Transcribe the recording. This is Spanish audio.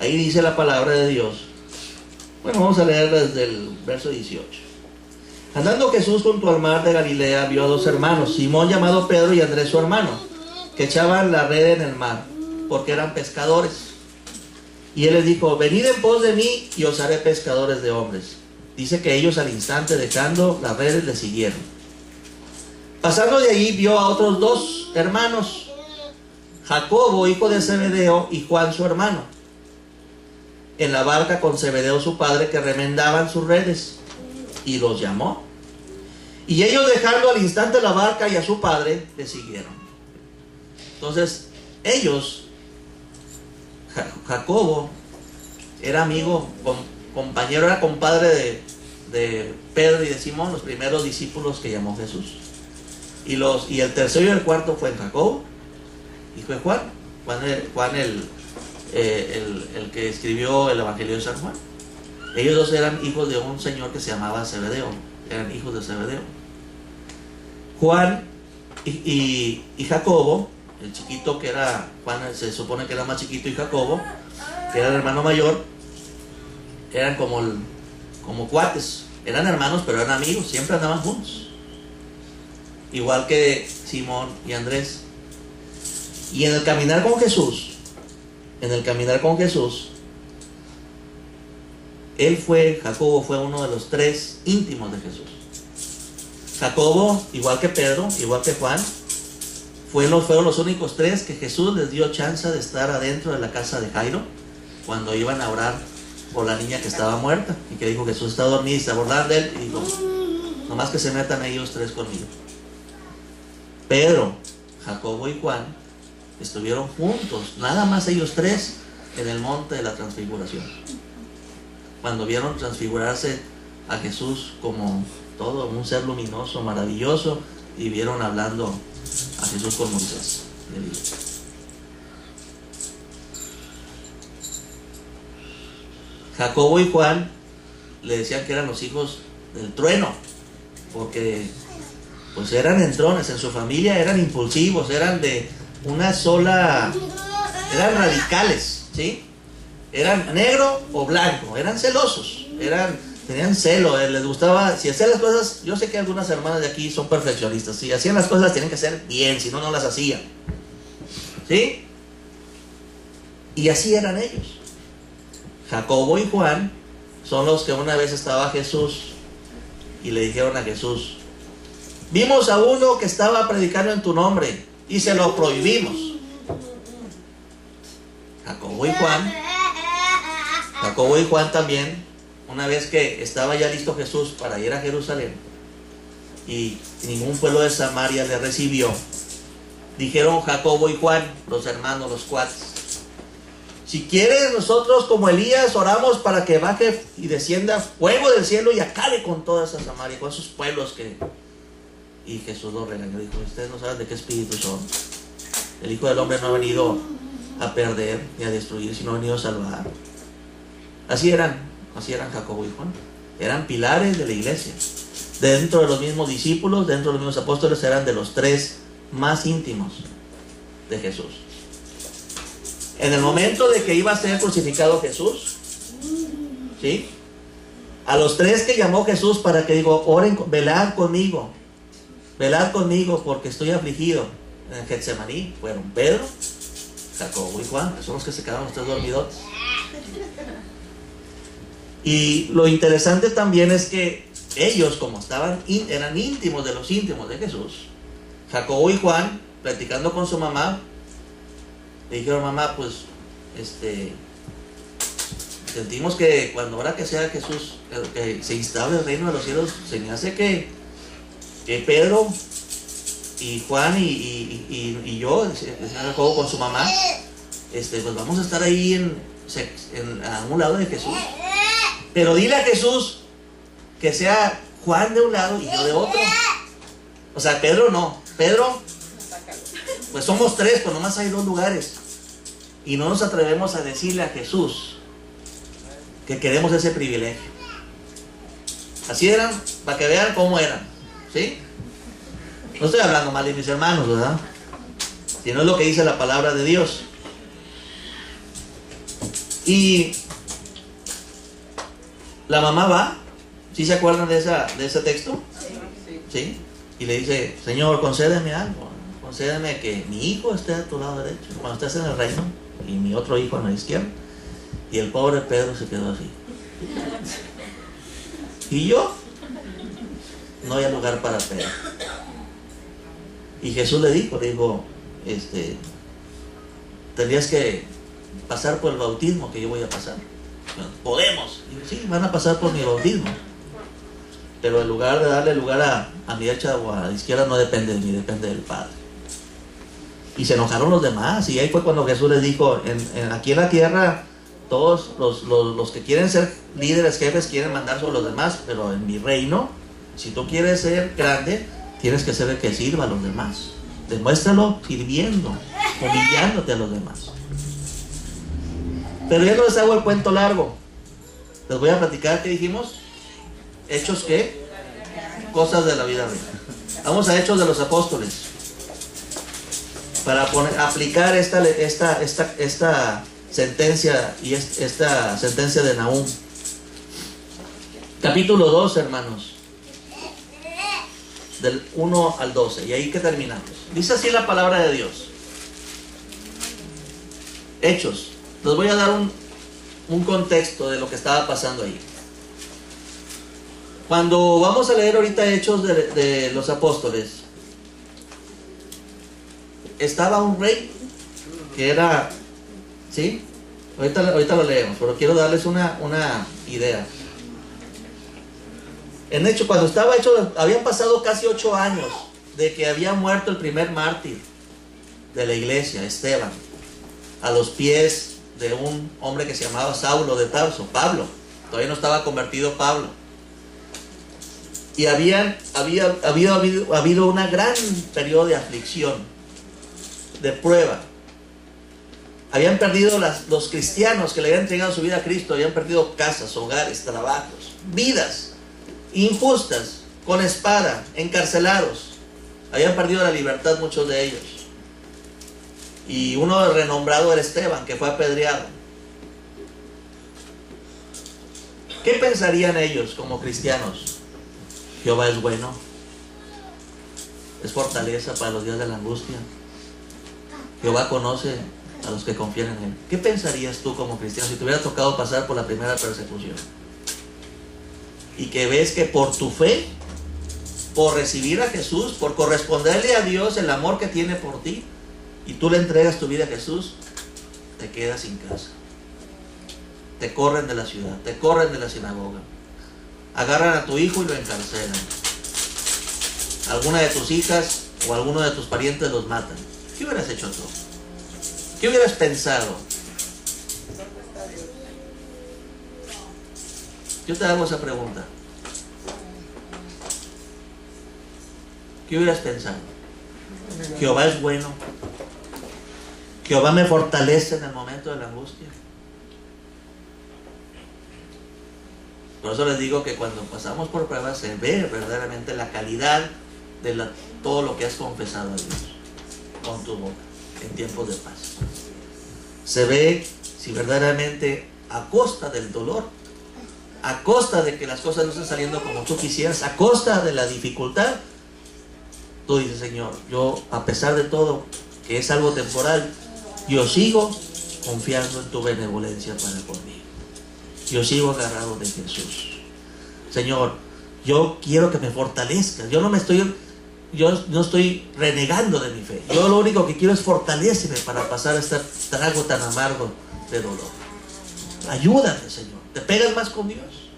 Ahí dice la palabra de Dios. Bueno, vamos a leer desde el verso 18. Andando Jesús junto al mar de Galilea, vio a dos hermanos, Simón llamado Pedro y Andrés su hermano, que echaban la red en el mar, porque eran pescadores. Y él les dijo: venid en pos de mí y os haré pescadores de hombres. Dice que ellos al instante, dejando las redes, le siguieron. Pasando de allí, vio a otros dos hermanos, Jacobo, hijo de Zebedeo, y Juan su hermano, en la barca con Zebedeo su padre, que remendaban sus redes, y los llamó. Y ellos, dejando al instante la barca y a su padre, le siguieron. Entonces ellos, Jacobo era amigo, compañero, era compadre de Pedro y de Simón, los primeros discípulos que llamó Jesús. Y el tercero y el cuarto fue Jacobo y fue Juan el que escribió el Evangelio de San Juan. Ellos dos eran hijos de un señor que se llamaba Zebedeo, eran hijos de Zebedeo. Juan y Jacobo, el chiquito, que era Juan, se supone que era más chiquito, y Jacobo, que era el hermano mayor, eran como cuates, eran hermanos pero eran amigos, siempre andaban juntos, igual que Simón y Andrés. Y en el caminar con Jesús, Jacobo fue uno de los tres íntimos de Jesús. Jacobo, igual que Pedro, igual que Juan, fueron los únicos tres que Jesús les dio chance de estar adentro de la casa de Jairo cuando iban a orar por la niña que estaba muerta, y que dijo: Jesús está dormido, y se abordaron de él, y dijo: nomás que se metan ellos tres conmigo. Pedro, Jacobo y Juan estuvieron juntos, nada más ellos tres, en el monte de la transfiguración, cuando vieron transfigurarse a Jesús como todo un ser luminoso, maravilloso, y vieron hablando a Jesús con Moisés. Jacobo y Juan le decían que eran los hijos del trueno, porque pues eran entrones en su familia, eran impulsivos, eran de una sola, eran radicales, ¿sí? Eran negro o blanco, eran celosos, tenían celo, les gustaba, si hacían las cosas, yo sé que algunas hermanas de aquí son perfeccionistas, si hacían las cosas las tienen que hacer bien, si no, no las hacían, ¿sí? Y así eran ellos. Jacobo y Juan son los que una vez estaba Jesús y le dijeron a Jesús: vimos a uno que estaba predicando en tu nombre y se lo prohibimos. Jacobo y Juan también, una vez que estaba ya listo Jesús para ir a Jerusalén y ningún pueblo de Samaria le recibió, dijeron Jacobo y Juan, los hermanos, los cuates: si quieres, nosotros como Elías oramos para que baje y descienda fuego del cielo y acabe con toda esa Samaria, con esos pueblos que... Y Jesús los regañó, dijo: ustedes no saben de qué espíritu son. El Hijo del Hombre no ha venido a perder ni a destruir, sino ha venido a salvar. Así eran Jacobo y Juan. Eran pilares de la iglesia. Dentro de los mismos discípulos, dentro de los mismos apóstoles, eran de los tres más íntimos de Jesús. En el momento de que iba a ser crucificado Jesús, ¿sí?, a los tres que llamó Jesús para que digo: oren, velad conmigo porque estoy afligido, en Getsemaní, fueron Pedro, Jacobo y Juan, que son los que se quedaron los tres dormidotes. Y lo interesante también es que ellos, como eran íntimos de los íntimos de Jesús, Jacobo y Juan, platicando con su mamá, le dijeron: mamá, pues sentimos que ahora que sea Jesús, que se instable el reino de los cielos, se me hace que Pedro y Juan y yo, Jacobo con su mamá, pues vamos a estar ahí a un lado de Jesús. Pero dile a Jesús que sea Juan de un lado y yo de otro. O sea, Pedro no. Pedro, pues somos tres, pues nomás hay dos lugares. Y no nos atrevemos a decirle a Jesús que queremos ese privilegio. Así eran, para que vean cómo eran, ¿sí? No estoy hablando mal de mis hermanos, ¿verdad? Sino es lo que dice la palabra de Dios. Y la mamá va, ¿sí se acuerdan de ese texto? ¿Sí? Y le dice, Señor, concédeme algo, concédeme que mi hijo esté a tu lado derecho, cuando estés en el reino, y mi otro hijo a la izquierda. Y el pobre Pedro se quedó así. Y yo, no hay lugar para Pedro. Y Jesús le dijo, tendrías que pasar por el bautismo que yo voy a pasar. Podemos. Y yo, sí, van a pasar por mi bautismo. Pero en lugar de darle lugar a mi derecha o a la izquierda, no depende de mí, depende del Padre. Y se enojaron los demás. Y ahí fue cuando Jesús les dijo, aquí en la tierra, todos los que quieren ser líderes, jefes, quieren mandar sobre los demás. Pero en mi reino, si tú quieres ser grande, tienes que ser el que sirva a los demás. Demuéstralo sirviendo, humillándote a los demás. Pero ya no les hago el cuento largo. Les voy a platicar, ¿qué dijimos? ¿Hechos qué? Cosas de la vida real. Vamos a Hechos de los Apóstoles. Para aplicar esta sentencia y esta sentencia de Nahum. Capítulo 2, hermanos. Del 1 al 12. Y ahí que terminamos. Dice así la palabra de Dios. Hechos. Les voy a dar un contexto de lo que estaba pasando ahí. Cuando vamos a leer ahorita Hechos de los Apóstoles, estaba un rey que era, ¿sí? Ahorita lo leemos, pero quiero darles una idea. En hecho, cuando estaba hecho, habían pasado casi 8 años de que había muerto el primer mártir de la iglesia, Esteban, a los pies de un hombre que se llamaba Saulo de Tarso, Pablo. Todavía no estaba convertido Pablo. Y había habido una gran periodo de aflicción, de prueba. Habían perdido los cristianos que le habían entregado su vida a Cristo, habían perdido casas, hogares, trabajos, vidas injustas, con espada, encarcelados. Habían perdido la libertad muchos de ellos. Y uno renombrado era Esteban, que fue apedreado. ¿Qué pensarían ellos como cristianos? Jehová es bueno, es fortaleza para los días de la angustia. Jehová conoce a los que confían en Él. ¿Qué pensarías tú como cristiano si te hubiera tocado pasar por la primera persecución? Y que ves que por tu fe, por recibir a Jesús, por corresponderle a Dios el amor que tiene por ti, y tú le entregas tu vida a Jesús, te quedas sin casa. Te corren de la ciudad, te corren de la sinagoga. Agarran a tu hijo y lo encarcelan. Alguna de tus hijas o alguno de tus parientes los matan. ¿Qué hubieras hecho tú? ¿Qué hubieras pensado? Yo te hago esa pregunta. ¿Qué hubieras pensado? Jehová es bueno. Jehová me fortalece en el momento de la angustia. Por eso les digo que cuando pasamos por pruebas se ve verdaderamente la calidad de todo lo que has confesado a Dios con tu boca en tiempos de paz. Se ve si verdaderamente a costa del dolor, a costa de que las cosas no estén saliendo como tú quisieras, a costa de la dificultad, tú dices, Señor, yo a pesar de todo, que es algo temporal, yo sigo confiando en tu benevolencia para conmigo. Yo sigo agarrado de Jesús. Señor, yo quiero que me fortalezcas. Yo no estoy renegando de mi fe. Yo lo único que quiero es fortaléceme para pasar este trago tan amargo de dolor. Ayúdame, Señor. ¿Te pegas más con Dios?